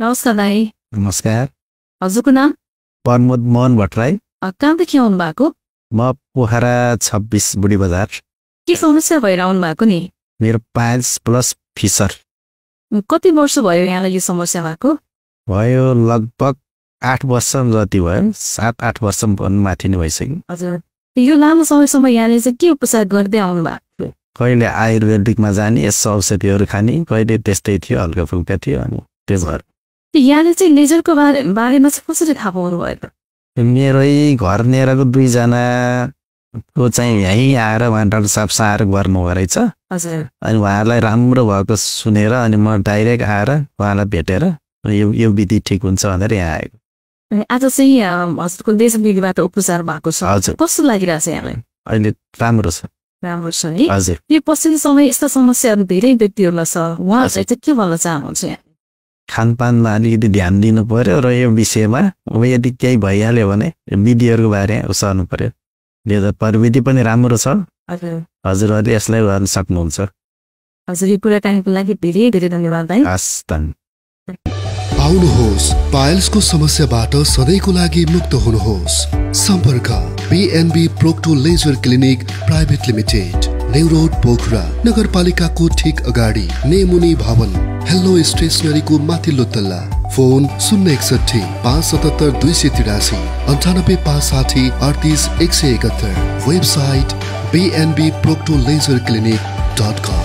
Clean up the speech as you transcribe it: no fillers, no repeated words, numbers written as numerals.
नमस्कार दाई। नमस्कार। हजुरको नाम? प्रमोद मोहन भट्टराई। कहाँदेखि आउनु भएको? म पोखरा 26 बुढी बजार। के समस्या भएर आउनु भएको नि? मेरो पाइल्स प्लस फिसर। कति वर्ष भयो यहाँलाई यो समस्या भएको? भयो लगभग 8 वर्ष जति भयो। 7-8 वर्ष माथि नै भइसक्यो। हजुर, यो लामो समयसम्म यहाँले चाहिँ के उपचार गर्दै आउनु भएको? कहिले आयुर्वेदिकमा जाने, यस्तो औषधिहरू खाने, कहिले त्यस्तै थियो, हल्का फुल्का थियो। अनि त्यो भएर यहाँले चाहिँ लेजरको बारेमा चाहिँ कसरी थाहा पाउनु भयो त? मेरै घर नेरको 2 जना को चाहिँ यहीँ आएर उहाँ डाक्टर साहब साएर गर्नुभयो रहेछ। हजुर। अनि उहाँलाई राम्रो भएको सुनेर अनि म डाइरेक्ट आएर उहाँलाई भेटेर यो विधि ठिक हुन्छ भनेर यहाँ आएको। आज चाहिँ हजुरको लेजरबाट उपचार भएको छ। हजुर। कस्तो लागिरहेको छ यहाँलाई? अहिले राम्रो छ। राम्रो छ है। हजुर। यो पछिल्लो समय यस्ता समस्याहरू धेरै व्यक्तिहरूलाई छ, उहाँ चाहिँ के भन्न चाहनुहुन्छ यहाँ? खानपानमा अलिकति ध्यान दिनु पर्यो र यो विषयमा अब यदि केही भइहाल्यो भने विधिहरूको बारेमा सर्नु पर्यो। लेजर प्रविधि पनि राम्रो छ। हजुरहरूले यसलाई गर्न सक्नुहुन्छ। हजुर, यो कुराकानीको लागि धेरै धेरै धन्यवाद है। हस् त। आउनुहोस्, पाइल्सको समस्याबाट सधैँको लागि मुक्त हुनुहोस्। सम्पर्क BNB procto laser clinic private limited, new road Pokhara, नगरपालिकाको ठीक अगाडि, नेमुनी भवन, हेलो स्टेशनरीको माथिल्लो तल्ला। फोन 061 577 283 98 560 38 171। Website bnbproctolaserclinic.com।